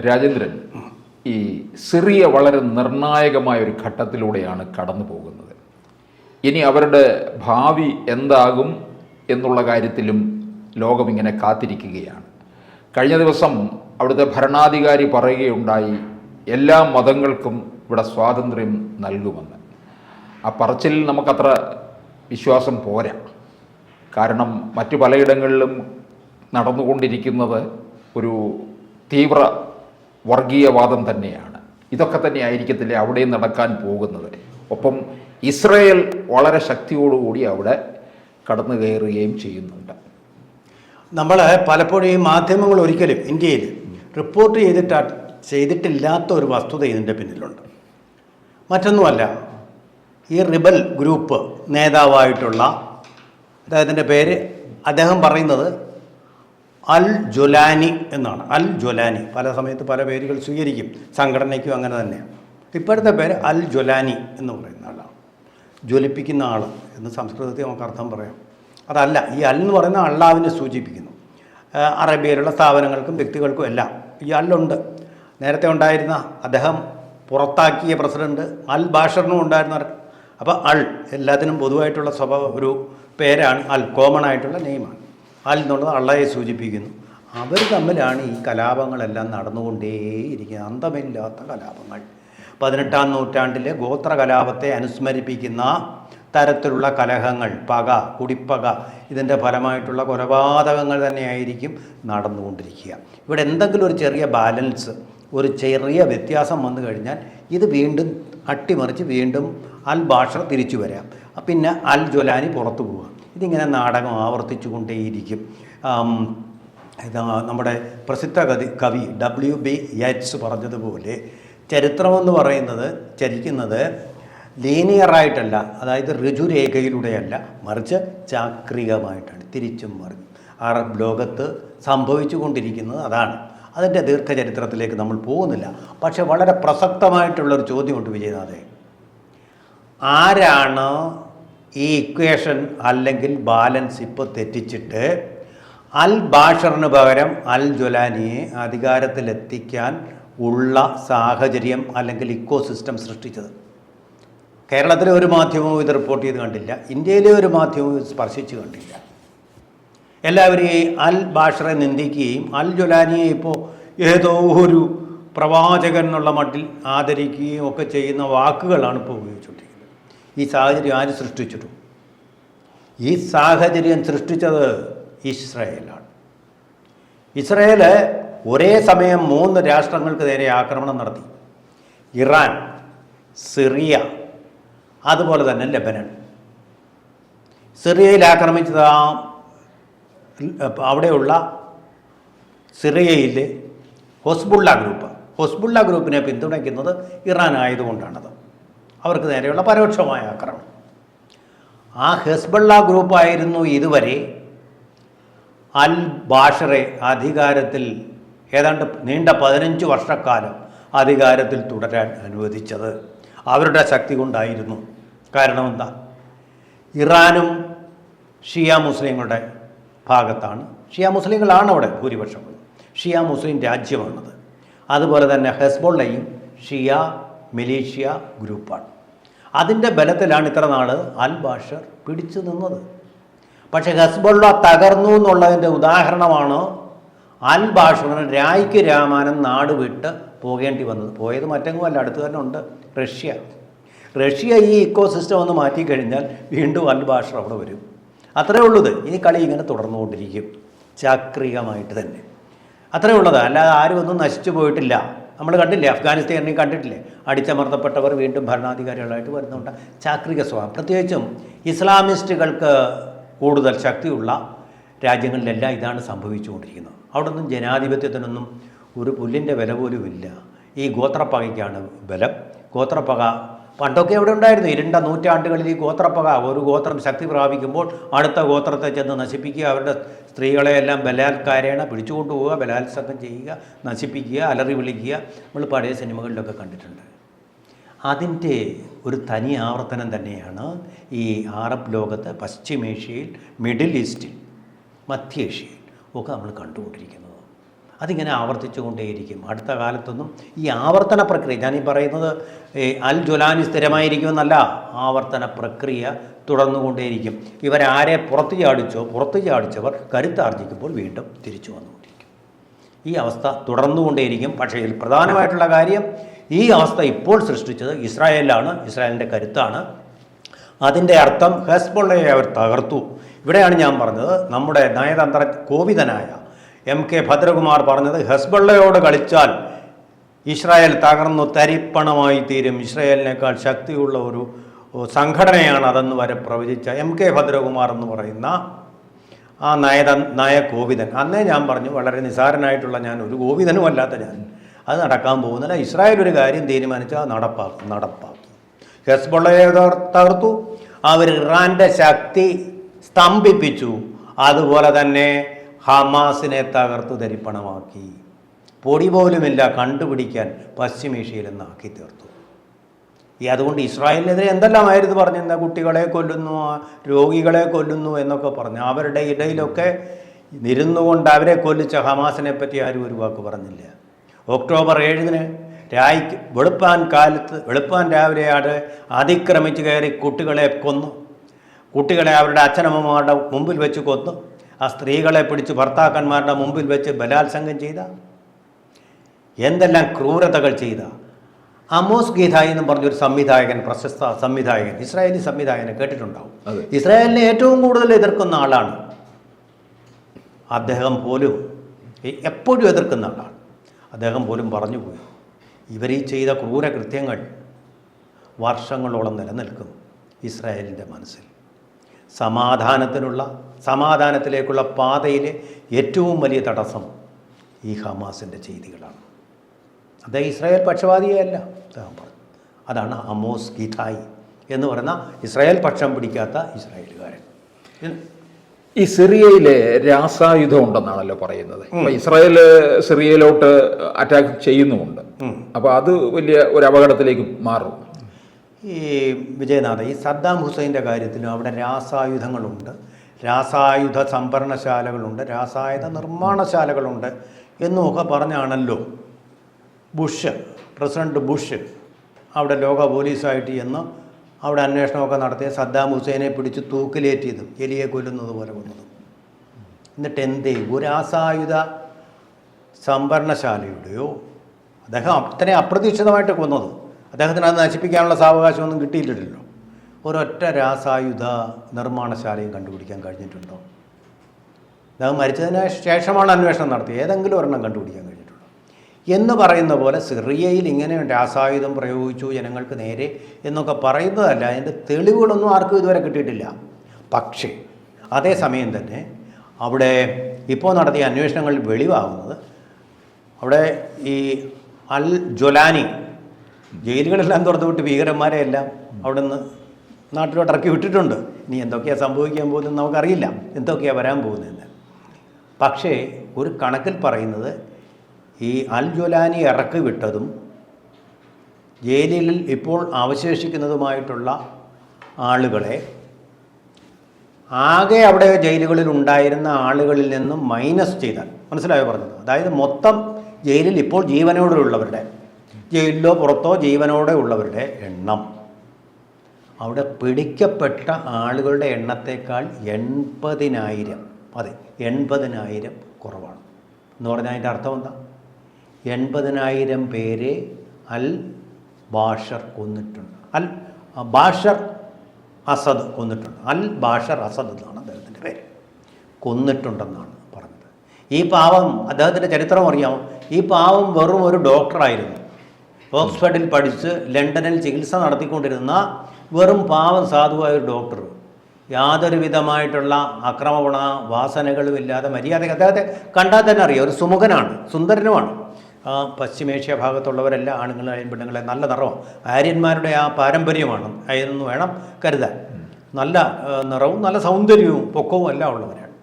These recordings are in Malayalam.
രാജേന്ദ്രൻ, ഈ സിറിയ വളരെ നിർണായകമായ ഒരു ഘട്ടത്തിലൂടെയാണ് കടന്നു പോകുന്നത്. ഇനി അവരുടെ ഭാവി എന്താകും എന്നുള്ള കാര്യത്തിലും ലോകമിങ്ങനെ കാത്തിരിക്കുകയാണ്. കഴിഞ്ഞ ദിവസം അവിടുത്തെ ഭരണാധികാരി പറയുകയുണ്ടായി, എല്ലാ മതങ്ങൾക്കും ഇവിടെ സ്വാതന്ത്ര്യം നൽകുമെന്ന്. ആ പറച്ചിൽ നമുക്കത്ര വിശ്വാസം പോരാ. കാരണം മറ്റു പലയിടങ്ങളിലും നടന്നുകൊണ്ടിരിക്കുന്നത് ഒരു തീവ്ര വർഗീയവാദം തന്നെയാണ്. ഇതൊക്കെ തന്നെ ആയിരിക്കത്തില്ലേ അവിടെയും നടക്കാൻ പോകുന്നത്. ഒപ്പം ഇസ്രയേൽ വളരെ ശക്തിയോടുകൂടി അവിടെ കടന്നു കയറുകയും ചെയ്യുന്നുണ്ട്. നമ്മൾ പലപ്പോഴും ഈ മാധ്യമങ്ങൾ ഒരിക്കലും ഇന്ത്യയിൽ റിപ്പോർട്ട് ചെയ്തിട്ടില്ലാത്ത ഒരു വസ്തുത ഇതിൻ്റെ പിന്നിലുണ്ട്. മറ്റൊന്നുമല്ല, ഈ റിബൽ ഗ്രൂപ്പ് നേതാവായിട്ടുള്ള അദ്ദേഹത്തിൻ്റെ പേര് അദ്ദേഹം പറയുന്നത് അൽ ജൊലാനി എന്നാണ്. അൽ ജൊലാനി പല സമയത്ത് പല പേരുകൾ സ്വീകരിക്കും, സംഘടനയ്ക്കും അങ്ങനെ തന്നെയാണ്. ഇപ്പോഴത്തെ പേര് അൽ ജൊലാനി എന്ന് പറയുന്ന ആളാണ്. ജ്വലിപ്പിക്കുന്ന ആൾ എന്ന് സംസ്കൃതത്തിൽ നമുക്ക് അർത്ഥം പറയാം. അതല്ല, ഈ അൽ എന്ന് പറയുന്ന അള്ളാവിനെ സൂചിപ്പിക്കുന്നു. അറേബ്യയിലുള്ള സ്ഥാപനങ്ങൾക്കും വ്യക്തികൾക്കും എല്ലാം ഈ അല്ലുണ്ട്. നേരത്തെ ഉണ്ടായിരുന്ന അദ്ദേഹം പുറത്താക്കിയ പ്രസിഡന്റ് അൽ ബാഷറിനും ഉണ്ടായിരുന്ന. അപ്പോൾ അൾ എല്ലാത്തിനും പൊതുവായിട്ടുള്ള ഒരു പേരാണ്. അൽ കോമൺ ആയിട്ടുള്ള നെയിമാണ്. അൽ എന്നുള്ളത് അള്ളയെ സൂചിപ്പിക്കുന്നു. അവർ തമ്മിലാണ് ഈ കലാപങ്ങളെല്ലാം നടന്നുകൊണ്ടേയിരിക്കുന്നത്, അന്തമില്ലാത്ത കലാപങ്ങൾ. 18-ാം നൂറ്റാണ്ടിലെ ഗോത്ര കലാപത്തെ അനുസ്മരിപ്പിക്കുന്ന തരത്തിലുള്ള കലഹങ്ങൾ, പക, കുടിപ്പക, ഇതിൻ്റെ ഫലമായിട്ടുള്ള കൊലപാതകങ്ങൾ തന്നെയായിരിക്കും നടന്നുകൊണ്ടിരിക്കുക. ഇവിടെ എന്തെങ്കിലും ഒരു ചെറിയ ബാലൻസ്, ഒരു ചെറിയ വ്യത്യാസം വന്നു കഴിഞ്ഞാൽ ഇത് വീണ്ടും അട്ടിമറിച്ച് വീണ്ടും അൽ ബാഷർ തിരിച്ചു വരാം, പിന്നെ അൽ ജൊലാനി പുറത്തു പോവുക. ഇതിങ്ങനെ നാടകം ആവർത്തിച്ചു കൊണ്ടേയിരിക്കും. നമ്മുടെ പ്രസിദ്ധ കവി W.B. യെറ്റ്സ് പറഞ്ഞതുപോലെ ചരിത്രമെന്ന് പറയുന്നത് ചരിക്കുന്നത് ലീനിയറായിട്ടല്ല, അതായത് ഋജുരേഖയിലൂടെയല്ല, മറിച്ച് ചാക്രികമായിട്ടാണ്, തിരിച്ചും മറിഞ്ഞു. അറബ് ലോകത്ത് സംഭവിച്ചു കൊണ്ടിരിക്കുന്നത് അതാണ്. അതിൻ്റെ ദീർഘചരിത്രത്തിലേക്ക് നമ്മൾ പോകുന്നില്ല. പക്ഷെ വളരെ പ്രസക്തമായിട്ടുള്ളൊരു ചോദ്യമുണ്ട് വിജയനാഥേ. ആരാണ് ഈ ഇക്വേഷൻ അല്ലെങ്കിൽ ബാലൻസ് ഇപ്പോൾ തെറ്റിച്ചിട്ട് അൽ ബാഷറിന് പകരം അൽ ജൊലാനിയെ അധികാരത്തിലെത്തിക്കാൻ ഉള്ള സാഹചര്യം അല്ലെങ്കിൽ ഇക്കോസിസ്റ്റം സൃഷ്ടിച്ചത്? കേരളത്തിലെ ഒരു മാധ്യമവും ഇത് റിപ്പോർട്ട് ചെയ്ത് കണ്ടില്ല, ഇന്ത്യയിലെ ഒരു മാധ്യമവും ഇത് സ്പർശിച്ച് കണ്ടില്ല. എല്ലാവരും ഈ അൽ ബാഷറെ നിന്ദിക്കുകയും അൽ ജൊലാനിയെ ഇപ്പോൾ ഏതോ ഒരു പ്രവാചകൻ എന്നുള്ള മട്ടിൽ ആദരിക്കുകയും ഒക്കെ ചെയ്യുന്ന വാക്കുകളാണ് ഇപ്പോൾ ഉപയോഗിച്ചുകൊണ്ടിരിക്കുന്നത്. ഈ സാഹചര്യം ആര് സൃഷ്ടിച്ചിട്ടു? ഈ സാഹചര്യം സൃഷ്ടിച്ചത് ഇസ്രായേലാണ്. ഇസ്രായേൽ ഒരേ സമയം 3 രാഷ്ട്രങ്ങൾക്ക് നേരെ ആക്രമണം നടത്തി. ഇറാൻ, സിറിയ, അതുപോലെ തന്നെ ലെബനൻ. സിറിയയിൽ ആക്രമിച്ചത് അവിടെയുള്ള സിറിയയിൽ ഹൊസ്ബുള്ള ഗ്രൂപ്പിനെ പിന്തുണയ്ക്കുന്നത് ഇറാൻ ആയതുകൊണ്ടാണത്. അവർക്ക് നേരെയുള്ള പരോക്ഷമായ ആക്രമണം. ആ ഹെസ്ബുള്ള ഗ്രൂപ്പായിരുന്നു ഇതുവരെ അൽ ബാഷറെ അധികാരത്തിൽ ഏതാണ്ട് നീണ്ട 15 വർഷക്കാലം അധികാരത്തിൽ തുടരാൻ അനുവദിച്ചത്. അവരുടെ ശക്തി കൊണ്ടായിരുന്നു. കാരണം എന്താ? ഇറാനും ഷിയ മുസ്ലിങ്ങളുടെ ഭാഗത്താണ്. ഷിയ മുസ്ലിങ്ങളാണ് അവിടെ ഭൂരിപക്ഷം. ഷിയ മുസ്ലിം രാജ്യമാണത്. അതുപോലെ തന്നെ ഹെസ്ബുള്ളയും ഷിയ മിലീഷ്യ ഗ്രൂപ്പാണ്. അതിൻ്റെ ബലത്തിലാണ് ഇത്ര നാൾ അൽ ബാഷർ പിടിച്ചു നിന്നത്. പക്ഷേ ഹെസ്ബുള്ള തകർന്നു എന്നുള്ളതിൻ്റെ ഉദാഹരണമാണ് അൽ ബാഷറിന് രായ്ക്ക് രാമാനം നാട് വിട്ട് പോകേണ്ടി വന്നത്. പോയത് മറ്റെങ്ങുമല്ല, അടുത്ത് തന്നെ ഉണ്ട് റഷ്യ. ഈ ഇക്കോസിസ്റ്റം ഒന്ന് മാറ്റിക്കഴിഞ്ഞാൽ വീണ്ടും അൽ ബാഷർ അവിടെ വരും. അത്രേ ഉള്ളത്. ഈ കളി ഇങ്ങനെ തുടർന്നുകൊണ്ടിരിക്കും, ചാക്രികമായിട്ട് തന്നെ. അത്രേ ഉള്ളത്. അല്ലാതെ ആരും ഒന്നും നശിച്ചു പോയിട്ടില്ല. നമ്മൾ കണ്ടില്ലേ, അഫ്ഗാനിസ്ഥാനിൽ കണ്ടിട്ടില്ലേ, അടിച്ചമർത്തപ്പെട്ടവർ വീണ്ടും ഭരണാധികാരികളായിട്ട് വരുന്നുണ്ട്. ചാക്രിക സ്വഭാവം, പ്രത്യേകിച്ചും ഇസ്ലാമിസ്റ്റുകൾക്ക് കൂടുതൽ ശക്തിയുള്ള രാജ്യങ്ങളിലെല്ലാം ഇതാണ് സംഭവിച്ചുകൊണ്ടിരിക്കുന്നത്. അവിടെ ഒന്നും ജനാധിപത്യത്തിനൊന്നും ഒരു പുല്ലിൻ്റെ വില പോലുമില്ല. ഈ ഗോത്രപ്പകയ്ക്കാണ് ബലം. ഗോത്രപ്പക പണ്ടൊക്കെ അവിടെ ഉണ്ടായിരുന്നു. 2 നൂറ്റാണ്ടുകളിൽ ഈ ഗോത്രപ്പക, ഒരു ഗോത്രം ശക്തി പ്രാപിക്കുമ്പോൾ അടുത്ത ഗോത്രത്തെ ചെന്ന് നശിപ്പിക്കുക, അവരുടെ സ്ത്രീകളെയെല്ലാം ബലാത്കാരേണ പിടിച്ചുകൊണ്ടുപോവുക, ബലാത്സംഗം ചെയ്യുക, നശിപ്പിക്കുക, അലറി വിളിക്കുക. നമ്മൾ പഴയ സിനിമകളിലൊക്കെ കണ്ടിട്ടുണ്ട്. അതിൻ്റെ ഒരു തനി ആവർത്തനം തന്നെയാണ് ഈ അറബ് ലോകത്ത്, പശ്ചിമേഷ്യയിൽ, മിഡിൽ ഈസ്റ്റിൽ, മധ്യേഷ്യയിൽ ഒക്കെ നമ്മൾ കണ്ടുകൊണ്ടിരിക്കുന്നത്. അതിങ്ങനെ ആവർത്തിച്ചു കൊണ്ടേയിരിക്കും. അടുത്ത കാലത്തൊന്നും ഈ ആവർത്തന പ്രക്രിയ, ഞാനീ പറയുന്നത് അൽ ജുലാനി സ്ഥിരമായിരിക്കുമെന്നല്ല, ആവർത്തന പ്രക്രിയ തുടർന്നുകൊണ്ടേയിരിക്കും. ഇവരാരെ പുറത്തു ചാടിച്ചവർ കരുത്താർജിക്കുമ്പോൾ വീണ്ടും തിരിച്ചു വന്നുകൊണ്ടിരിക്കും. ഈ അവസ്ഥ തുടർന്നുകൊണ്ടേയിരിക്കും. പക്ഷേ ഇതിൽ പ്രധാനമായിട്ടുള്ള കാര്യം, ഈ അവസ്ഥ ഇപ്പോൾ സൃഷ്ടിച്ചത് ഇസ്രായേലാണ്, ഇസ്രായേലിൻ്റെ കരുത്താണ്. അതിൻ്റെ അർത്ഥം ഹെസ്ബൊള്ളയെ അവർ തകർത്തു. ഇവിടെയാണ് ഞാൻ പറഞ്ഞത്, നമ്മുടെ നയതന്ത്ര കോവിദനായ MK ഭദ്രകുമാർ പറഞ്ഞത്, ഹെസ്ബൊള്ളയോട് കളിച്ചാൽ ഇസ്രായേൽ തകർന്നു തരിപ്പണമായി തീരും, ഇസ്രായേലിനേക്കാൾ ശക്തിയുള്ള ഒരു സംഘടനയാണ് അതെന്ന് വരെ പ്രവചിച്ച MK ഭദ്രകുമാർ എന്ന് പറയുന്ന ആ നയകോവിദൻ. അന്നേ ഞാൻ പറഞ്ഞു, വളരെ നിസാരനായിട്ടുള്ള ഞാൻ, ഒരു കോവിദനും അല്ലാത്ത ഞാൻ, അത് നടക്കാൻ പോകുന്നില്ല. ഇസ്രായേൽ ഒരു കാര്യം തീരുമാനിച്ചാൽ നടപ്പാക്കി. ഹെസ്ബൊള്ളയെ തകർത്തു, അവർ ഇറാൻ്റെ ശക്തി സ്തംഭിപ്പിച്ചു. അതുപോലെ തന്നെ ഹമാസിനെ തകർത്തു തരിപ്പണമാക്കി. പൊടി പോലുമില്ല കണ്ടുപിടിക്കാൻ പശ്ചിമേഷ്യയിൽ നിന്നാക്കി തീർത്തു. അതുകൊണ്ട് ഇസ്രായേലിനെതിരെ എന്തെല്ലാമായിരുന്നു പറഞ്ഞിരുന്ന, കുട്ടികളെ കൊല്ലുന്നു, രോഗികളെ കൊല്ലുന്നു എന്നൊക്കെ പറഞ്ഞു. അവരുടെ ഇടയിലൊക്കെ ഇരുന്നുകൊണ്ട് അവരെ കൊല്ലിച്ച ഹമാസിനെ പറ്റി ആരും ഒരു വാക്ക് പറഞ്ഞില്ല. ഒക്ടോബർ 7-ന് വെളുപ്പാൻ രാവിലെ അതിക്രമിച്ച് കയറി കുട്ടികളെ കൊന്നു. കുട്ടികളെ അവരുടെ അച്ഛനമ്മമാരുടെ മുമ്പിൽ വെച്ച് കൊന്നു. ആ സ്ത്രീകളെ പിടിച്ച് ഭർത്താക്കന്മാരുടെ മുമ്പിൽ വെച്ച് ബലാത്സംഗം ചെയ്ത, എന്തെല്ലാം ക്രൂരതകൾ ചെയ്ത. അമോസ് ഗീതായി എന്ന് പറഞ്ഞൊരു സംവിധായകൻ, പ്രശസ്ത സംവിധായകൻ, ഇസ്രായേലി സംവിധായകനെ കേട്ടിട്ടുണ്ടാവും. ഇസ്രായേലിനെ ഏറ്റവും കൂടുതൽ എതിർക്കുന്ന ആളാണ് അദ്ദേഹം. പോലും എപ്പോഴും എതിർക്കുന്ന ആളാണ് അദ്ദേഹം. പോലും പറഞ്ഞു പോയി, ഇവർ ഈ ചെയ്ത ക്രൂരകൃത്യങ്ങൾ വർഷങ്ങളോളം നിലനിൽക്കും ഇസ്രായേലിൻ്റെ മനസ്സിൽ. സമാധാനത്തിലേക്കുള്ള പാതയിലെ ഏറ്റവും വലിയ തടസ്സം ഈ ഹമാസിൻ്റെ ചെയ്തികളാണ്. അദ്ദേഹം ഇസ്രായേൽ പക്ഷപാതിയല്ല അദ്ദേഹം പറഞ്ഞു. അതാണ് അമോസ് ഗീതായി എന്ന് പറയുന്ന ഇസ്രായേൽ പക്ഷം പിടിക്കാത്ത ഇസ്രായേലുകാരൻ. ഈ സിറിയയിലെ രാസായുധം ഉണ്ടെന്നാണല്ലോ പറയുന്നത്. അപ്പൊ ഇസ്രായേൽ സിറിയയിലോട്ട് അറ്റാക്ക് ചെയ്യുന്നുമുണ്ട്. അപ്പോൾ അത് വലിയ ഒരു അപകടത്തിലേക്ക് മാറും. ഈ വിജയനാഥ, ഈ സദ്ദാം ഹുസൈൻ്റെ കാര്യത്തിലും അവിടെ രാസായുധങ്ങളുണ്ട്, രാസായുധ സംഭരണശാലകളുണ്ട്, രാസായുധ നിർമ്മാണശാലകളുണ്ട് എന്നുമൊക്കെ പറഞ്ഞാണല്ലോ പ്രസിഡന്റ് ബുഷ് അവിടെ ലോക പോലീസായിട്ട് ചെന്ന് അവിടെ അന്വേഷണമൊക്കെ നടത്തിയ സദ്ദാം ഹുസൈനെ പിടിച്ച് തൂക്കിലേറ്റിയതും എലിയെ കൊല്ലുന്നത് പോലെ കൊന്നതും. എന്നിട്ട് എന്തേ ഒരു രാസായുധ സംഭരണശാലയുടെയോ, അദ്ദേഹം അത്രയും അപ്രതീക്ഷിതമായിട്ട് കൊന്നത്, അദ്ദേഹത്തിന് അത് നശിപ്പിക്കാനുള്ള സാവകാശമൊന്നും കിട്ടിയിട്ടില്ലല്ലോ. ഒരൊറ്റ രാസായുധ നിർമ്മാണശാലയും കണ്ടുപിടിക്കാൻ കഴിഞ്ഞിട്ടുണ്ടോ? അദ്ദേഹം മരിച്ചതിന് ശേഷമാണ് അന്വേഷണം നടത്തിയത്. ഏതെങ്കിലും ഒരെണ്ണം കണ്ടുപിടിക്കാൻ കഴിഞ്ഞിട്ടുണ്ടോ എന്ന് പറയുന്ന പോലെ സിറിയയിൽ ഇങ്ങനെ രാസായുധം പ്രയോഗിച്ചു ജനങ്ങൾക്ക് നേരെ എന്നൊക്കെ പറയുന്നതല്ല, അതിൻ്റെ തെളിവുകളൊന്നും ആർക്കും ഇതുവരെ കിട്ടിയിട്ടില്ല. പക്ഷേ അതേസമയം തന്നെ അവിടെ ഇപ്പോൾ നടത്തിയ അന്വേഷണങ്ങളിൽ വെളിവാകുന്നത്, അവിടെ ഈ അൽ ജൊലാനി ജയിലുകളെല്ലാം തുറന്നുവിട്ട് ഭീകരന്മാരെ എല്ലാം അവിടെ നിന്ന് നാട്ടിലോട്ട് ഇറക്കി വിട്ടിട്ടുണ്ട്. ഇനി എന്തൊക്കെയാണ് സംഭവിക്കാൻ പോകുന്നത് നമുക്കറിയില്ല, എന്തൊക്കെയാണ് വരാൻ പോകുന്നതെന്ന്. പക്ഷേ ഒരു കണക്കിൽ പറയുന്നത്, ഈ അൽ ജൊലാനി ഇറക്കി വിട്ടതും ജയിലിൽ ഇപ്പോൾ അവശേഷിക്കുന്നതുമായിട്ടുള്ള ആളുകളെ ആകെ അവിടെ ജയിലുകളിൽ ഉണ്ടായിരുന്ന ആളുകളിൽ നിന്നും മൈനസ് ചെയ്താൽ, മനസ്സിലായോ പറഞ്ഞത്? അതായത് മൊത്തം ജയിലിൽ ഇപ്പോൾ ജീവനോടെ ഉള്ളവരുടെ, ജയിലിലോ പുറത്തോ ജീവനോടെ ഉള്ളവരുടെ എണ്ണം അവിടെ പിടിക്കപ്പെട്ട ആളുകളുടെ എണ്ണത്തേക്കാൾ 80,000, അതെ 80,000 കുറവാണ്. എന്ന് പറഞ്ഞാൽ അതിൻ്റെ അർത്ഥം എന്താ? 80,000 പേരെ അൽ ബാഷർ കൊന്നിട്ടുണ്ട്. ബാഷർ അസദ് കൊന്നിട്ടുണ്ട്. അൽ ബാഷർ അസദ് എന്നാണ് അദ്ദേഹത്തിൻ്റെ പേര്. കൊന്നിട്ടുണ്ടെന്നാണ് പറഞ്ഞത്. ഈ പാവം, അദ്ദേഹത്തിൻ്റെ ചരിത്രം അറിയാമോ? ഈ പാവം വെറും ഒരു ഡോക്ടറായിരുന്നു. ഓക്സ്ഫോർഡിൽ പഠിച്ച് ലണ്ടനിൽ ചികിത്സ നടത്തിക്കൊണ്ടിരുന്ന വെറും പാവം സാധുവായ ഒരു ഡോക്ടർ. യാതൊരു വിധമായിട്ടുള്ള ആക്രമണ വാസനകളുമില്ലാതെ മര്യാദ, അദ്ദേഹത്തെ കണ്ടാൽ തന്നെ അറിയാം, ഒരു സുമുഖനാണ്, സുന്ദരനുമാണ്. പശ്ചിമേഷ്യ ഭാഗത്തുള്ളവരെല്ലാം ആണുങ്ങളെയും പെണ്ണുങ്ങളെ നല്ല നിറവും ആര്യന്മാരുടെ ആ പാരമ്പര്യമാണ് അതെന്ന് വേണം കരുതാൻ. നല്ല നിറവും നല്ല സൗന്ദര്യവും പൊക്കവും എല്ലാം ഉള്ളവരാണ്.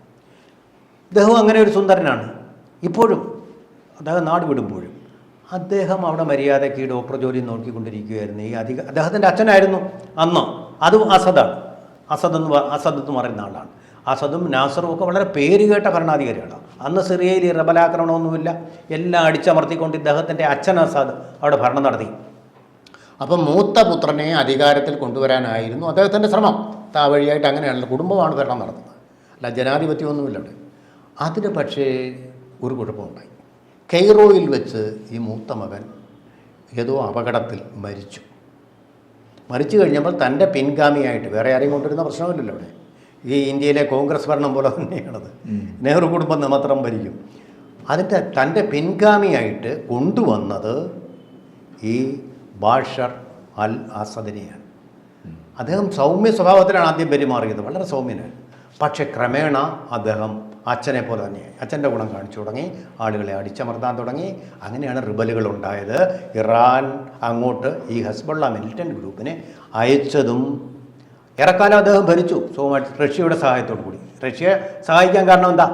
അദ്ദേഹം അങ്ങനെ ഒരു സുന്ദരനാണ്. ഇപ്പോഴും അദ്ദേഹം നാട് വിടുമ്പോഴും അദ്ദേഹം അവിടെ മര്യാദയ്ക്ക് ഈ ഡോക്ടർ ജോലി നോക്കിക്കൊണ്ടിരിക്കുകയായിരുന്നു. ഈ അദ്ദേഹത്തിൻ്റെ അച്ഛനായിരുന്നു അന്ന്, അതും അസദാണ്. അസദ് എന്ന് പറയുന്ന ആളാണ്. അസദും നാസറും ഒക്കെ വളരെ പേരുകേട്ട ഭരണാധികാരികളാണ്. അന്ന് സിറിയയിൽ ഈ റബലാക്രമണമൊന്നുമില്ല, എല്ലാം അടിച്ചമർത്തിക്കൊണ്ട് ഇദ്ദേഹത്തിൻ്റെ അച്ഛൻ അസാദ് അവിടെ ഭരണം നടത്തി. അപ്പം മൂത്ത പുത്രനെ അധികാരത്തിൽ കൊണ്ടുവരാനായിരുന്നു അദ്ദേഹത്തിൻ്റെ ശ്രമം. വഴിയായിട്ട് അങ്ങനെയാണല്ലോ, കുടുംബമാണ് ഭരണം നടത്തുന്നത്, അല്ല ജനാധിപത്യമൊന്നുമില്ല അവിടെ. അതിന് പക്ഷേ ഒരു കുഴപ്പമുണ്ടായി. കെയ്റോയിൽ വെച്ച് ഈ മൂത്ത മകൻ ഏതോ അപകടത്തിൽ മരിച്ചു കഴിഞ്ഞപ്പോൾ തൻ്റെ പിൻഗാമിയായിട്ട് വേറെ ആരെയും കൊണ്ടുവരുന്ന പ്രശ്നമില്ലല്ലോ അവിടെ. ഈ ഇന്ത്യയിലെ കോൺഗ്രസ് ഭരണം പോലെ തന്നെയാണത്, നെഹ്റു കുടുംബം മാത്രം ഭരിക്കും. അതിൻ്റെ തൻ്റെ പിൻഗാമിയായിട്ട് കൊണ്ടുവന്നത് ഈ ബാഷർ അൽ അസദിനെയാണ്. അദ്ദേഹം സൗമ്യ സ്വഭാവത്തിലാണ് ആദ്യം പെരുമാറിയത്, വളരെ സൗമ്യനാണ്. പക്ഷേ ക്രമേണ അദ്ദേഹം അച്ഛനെ പോലെ തന്നെയായി, അച്ഛൻ്റെ ഗുണം കാണിച്ചു തുടങ്ങി, ആളുകളെ അടിച്ചമർത്താൻ തുടങ്ങി. അങ്ങനെയാണ് റിബലുകൾ ഉണ്ടായത്. ഇറാൻ അങ്ങോട്ട് ഈ ഹെസ്ബുള്ള മിലിറ്റൻ്റ് ഗ്രൂപ്പിനെ അയച്ചതും ഏറെക്കാലം അദ്ദേഹം ഭരിച്ചു റഷ്യയുടെ സഹായത്തോടു കൂടി. റഷ്യയെ സഹായിക്കാൻ കാരണം എന്താ?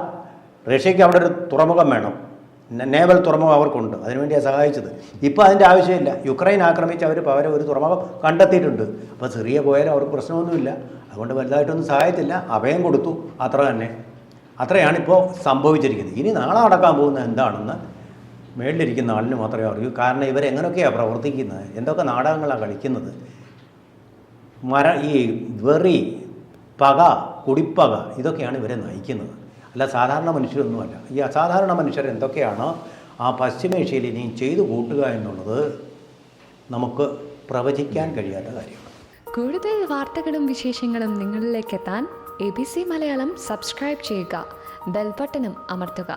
റഷ്യയ്ക്ക് അവിടെ ഒരു തുറമുഖം വേണം, നേവൽ തുറമുഖം അവർക്കുണ്ട്, അതിനുവേണ്ടിയാണ് സഹായിച്ചത്. ഇപ്പോൾ അതിൻ്റെ ആവശ്യമില്ല. യുക്രൈൻ ആക്രമിച്ച് അവർ പകരം ഒരു തുറമുഖം കണ്ടെത്തിയിട്ടുണ്ട്. അപ്പോൾ സിറിയ പോയാലും അവർക്ക് പ്രശ്നമൊന്നുമില്ല, അതുകൊണ്ട് വലുതായിട്ടൊന്നും സഹായത്തില്ല, അഭയം കൊടുത്തു, അത്ര തന്നെ. അത്രയാണിപ്പോൾ സംഭവിച്ചിരിക്കുന്നത്. ഇനി നാളെ നടക്കാൻ പോകുന്നത് എന്താണെന്ന് മേളിലിരിക്കുന്ന ആളിന് മാത്രമേ അറിയൂ. കാരണം ഇവരെങ്ങനെയൊക്കെയാണ് പ്രവർത്തിക്കുന്നത്, എന്തൊക്കെ നാടകങ്ങളാണ് കളിക്കുന്നത്. ഈ വെറി, പക, കുടിപ്പക, ഇതൊക്കെയാണ് ഇവരെ നയിക്കുന്നത്, അല്ല സാധാരണ മനുഷ്യരൊന്നുമല്ല. ഈ അസാധാരണ മനുഷ്യർ എന്തൊക്കെയാണ് ആ പശ്ചിമേഷ്യയിൽ ഇനിയും ചെയ്തു കൂട്ടുക എന്നുള്ളത് നമുക്ക് പ്രവചിക്കാൻ കഴിയാത്ത കാര്യമാണ്. കൂടുതൽ വാർത്തകളും വിശേഷങ്ങളും നിങ്ങളിലേക്ക് എത്താൻ ABC മലയാളം സബ്സ്ക്രൈബ് ചെയ്യുക, ബെൽ ബട്ടണും അമർത്തുക.